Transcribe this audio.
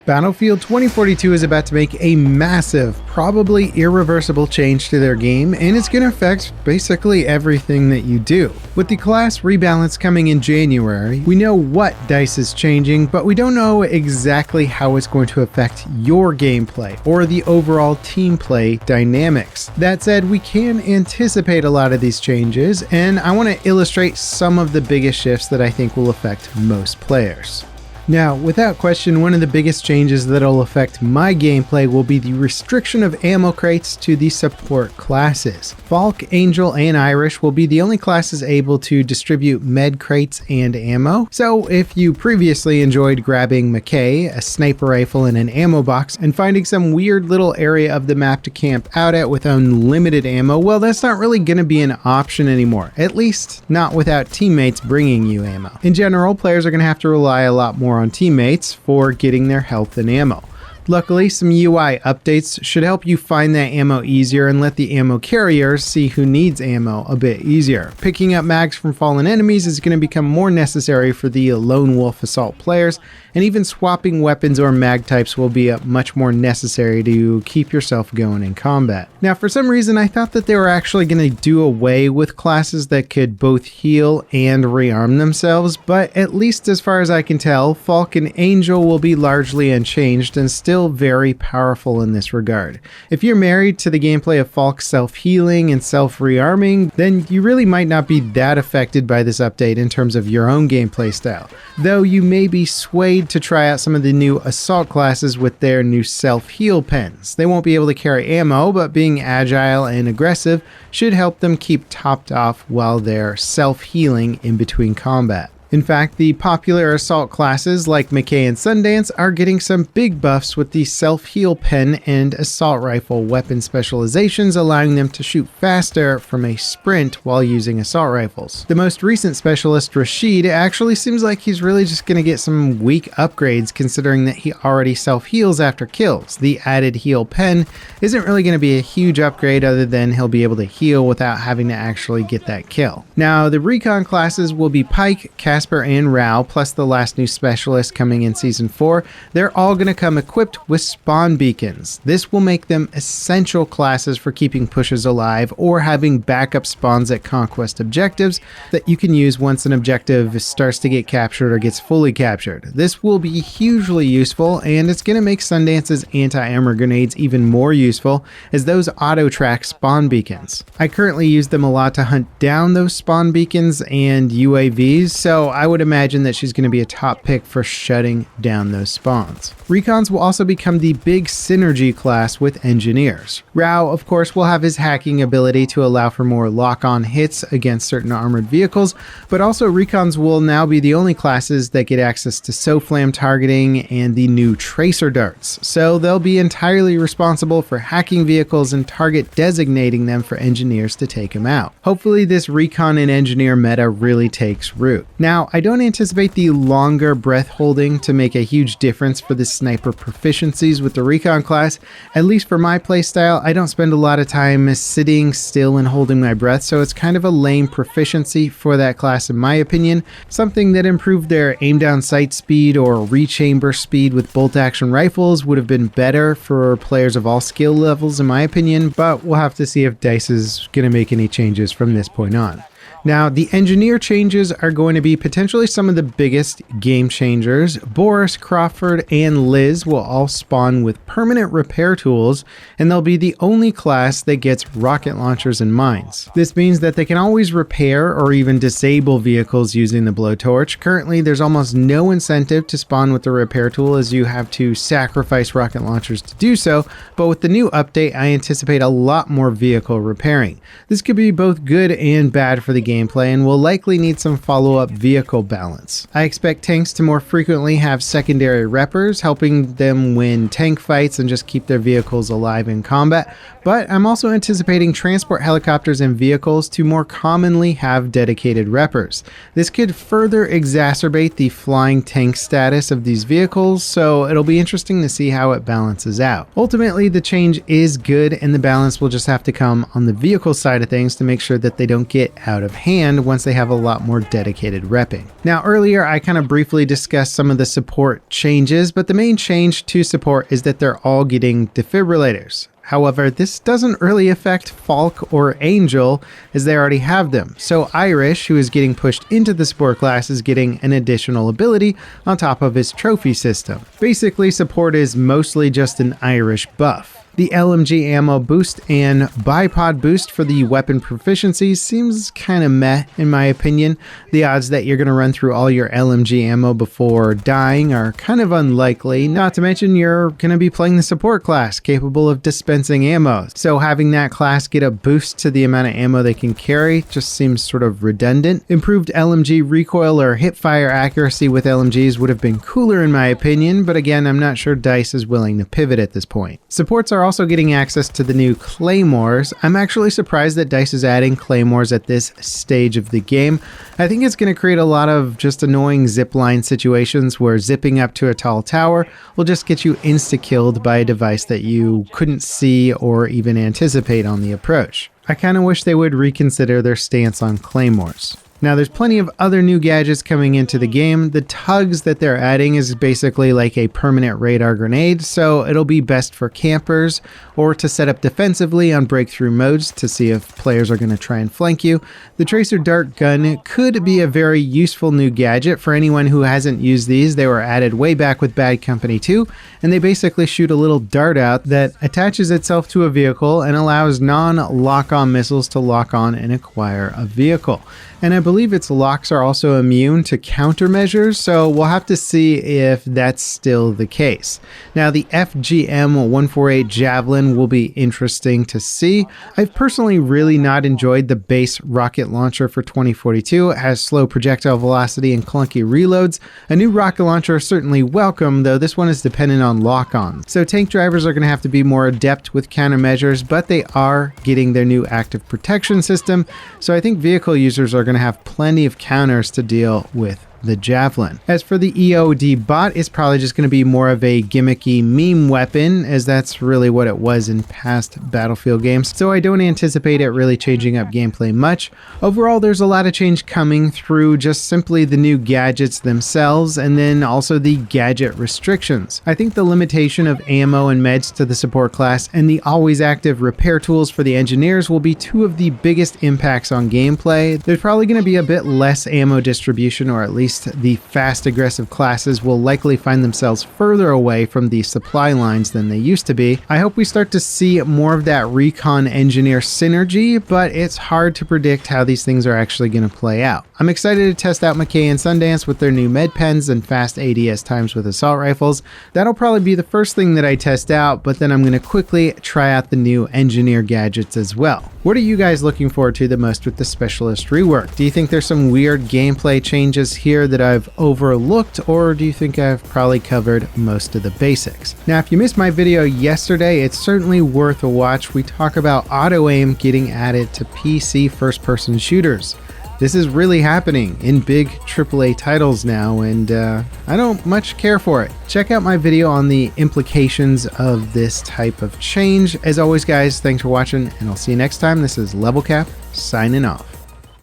Battlefield 2042 is about to make a massive, probably irreversible change to their game, and it's going to affect basically everything that you do. With the class rebalance coming in January, we know what DICE is changing, but we don't know exactly how it's going to affect your gameplay or the overall team play dynamics. That said, we can anticipate a lot of these changes, and I want to illustrate some of the biggest shifts that I think will affect most players. Now, without question, one of the biggest changes that'll affect my gameplay will be the restriction of ammo crates to the support classes. Falk, Angel, and Irish will be the only classes able to distribute med crates and ammo. So if you previously enjoyed grabbing McKay, a sniper rifle, and an ammo box, and finding some weird little area of the map to camp out at with unlimited ammo, well, that's not really going to be an option anymore. At least, not without teammates bringing you ammo. In general, players are going to have to rely a lot more on teammates for getting their health and ammo. Luckily, some UI updates should help you find that ammo easier and let the ammo carriers see who needs ammo a bit easier. Picking up mags from fallen enemies is going to become more necessary for the lone wolf assault players, and even swapping weapons or mag types will be much more necessary to keep yourself going in combat. Now, for some reason, I thought that they were actually going to do away with classes that could both heal and rearm themselves, but at least as far as I can tell, Falk and Angel will be largely unchanged and still very powerful in this regard. If you're married to the gameplay of Falk's self-healing and self-rearming, then you really might not be that affected by this update in terms of your own gameplay style, though you may be swayed to try out some of the new assault classes with their new self-heal pens. They won't be able to carry ammo, but being agile and aggressive should help them keep topped off while they're self-healing in between combat. In fact, the popular assault classes like McKay and Sundance are getting some big buffs with the self-heal pen and assault rifle weapon specializations, allowing them to shoot faster from a sprint while using assault rifles. The most recent specialist, Rashid, actually seems like he's really just going to get some weak upgrades considering that he already self-heals after kills. The added heal pen isn't really going to be a huge upgrade other than he'll be able to heal without having to actually get that kill. Now, the recon classes will be Pike, Casper, and Rao, plus the last new specialist coming in Season 4. They're all going to come equipped with spawn beacons. This will make them essential classes for keeping pushes alive or having backup spawns at conquest objectives that you can use once an objective starts to get captured or gets fully captured. This will be hugely useful, and it's going to make Sundance's anti-armor grenades even more useful as those auto-track spawn beacons. I currently use them a lot to hunt down those spawn beacons and UAVs, so I would imagine that she's going to be a top pick for shutting down those spawns. Recons will also become the big synergy class with engineers. Rao, of course, will have his hacking ability to allow for more lock-on hits against certain armored vehicles, but also recons will now be the only classes that get access to SOFLAM targeting and the new tracer darts, so they'll be entirely responsible for hacking vehicles and target designating them for engineers to take them out. Hopefully this recon and engineer meta really takes root. Now, I don't anticipate the longer breath holding to make a huge difference for the sniper proficiencies with the recon class. At least for my playstyle, I don't spend a lot of time sitting still and holding my breath, so it's kind of a lame proficiency for that class in my opinion. Something that improved their aim down sight speed or rechamber speed with bolt action rifles would have been better for players of all skill levels in my opinion, but we'll have to see if DICE is going to make any changes from this point on. Now, the engineer changes are going to be potentially some of the biggest game changers. Boris, Crawford, and Liz will all spawn with permanent repair tools, and they'll be the only class that gets rocket launchers and mines. This means that they can always repair or even disable vehicles using the blowtorch. Currently, there's almost no incentive to spawn with the repair tool as you have to sacrifice rocket launchers to do so, but with the new update, I anticipate a lot more vehicle repairing. This could be both good and bad for the gameplay and will likely need some follow-up vehicle balance. I expect tanks to more frequently have secondary reppers, helping them win tank fights and just keep their vehicles alive in combat, but I'm also anticipating transport helicopters and vehicles to more commonly have dedicated reppers. This could further exacerbate the flying tank status of these vehicles, so it'll be interesting to see how it balances out. Ultimately, the change is good and the balance will just have to come on the vehicle side of things to make sure that they don't get out of hand once they have a lot more dedicated repping. Now earlier I kind of briefly discussed some of the support changes, but the main change to support is that they're all getting defibrillators. However, this doesn't really affect Falk or Angel as they already have them. So Irish, who is getting pushed into the support class, is getting an additional ability on top of his trophy system. Basically, support is mostly just an Irish buff. The LMG ammo boost and bipod boost for the weapon proficiency seems kind of meh in my opinion. The odds that you're going to run through all your LMG ammo before dying are kind of unlikely, not to mention you're going to be playing the support class capable of dispensing ammo. So having that class get a boost to the amount of ammo they can carry just seems sort of redundant. Improved LMG recoil or hipfire accuracy with LMGs would have been cooler in my opinion, but again, I'm not sure DICE is willing to pivot at this point. Supports are also getting access to the new claymores. I'm actually surprised that DICE is adding claymores at this stage of the game. I think it's going to create a lot of just annoying zipline situations where zipping up to a tall tower will just get you insta-killed by a device that you couldn't see or even anticipate on the approach. I kind of wish they would reconsider their stance on claymores. Now there's plenty of other new gadgets coming into the game. The tugs that they're adding is basically like a permanent radar grenade, so it'll be best for campers or to set up defensively on breakthrough modes to see if players are going to try and flank you. The tracer dart gun could be a very useful new gadget for anyone who hasn't used these. They were added way back with Bad Company 2, and they basically shoot a little dart out that attaches itself to a vehicle and allows non-lock-on missiles to lock on and acquire a vehicle. And I believe its locks are also immune to countermeasures, so we'll have to see if that's still the case. Now the FGM-148 Javelin will be interesting to see. I've personally really not enjoyed the base rocket launcher for 2042. It has slow projectile velocity and clunky reloads. A new rocket launcher is certainly welcome, though this one is dependent on lock-on. So tank drivers are going to have to be more adept with countermeasures, but they are getting their new active protection system, so I think vehicle users are going to have plenty of counters to deal with the Javelin. As for the EOD bot, it's probably just going to be more of a gimmicky meme weapon, as that's really what it was in past Battlefield games, so I don't anticipate it really changing up gameplay much. Overall, there's a lot of change coming through just simply the new gadgets themselves, and then also the gadget restrictions. I think the limitation of ammo and meds to the support class and the always active repair tools for the engineers will be two of the biggest impacts on gameplay. There's probably going to be a bit less ammo distribution, or at least the fast aggressive classes will likely find themselves further away from the supply lines than they used to be. I hope we start to see more of that recon engineer synergy, but it's hard to predict how these things are actually going to play out. I'm excited to test out McKay and Sundance with their new med pens and fast ADS times with assault rifles. That'll probably be the first thing that I test out, but then I'm going to quickly try out the new engineer gadgets as well. What are you guys looking forward to the most with the Specialist rework? Do you think there's some weird gameplay changes here that I've overlooked, or do you think I've probably covered most of the basics? Now, if you missed my video yesterday, it's certainly worth a watch. We talk about auto aim getting added to PC first-person shooters. This is really happening in big AAA titles now, and I don't much care for it. Check out my video on the implications of this type of change. As always, guys, thanks for watching, and I'll see you next time. This is Level Cap, signing off.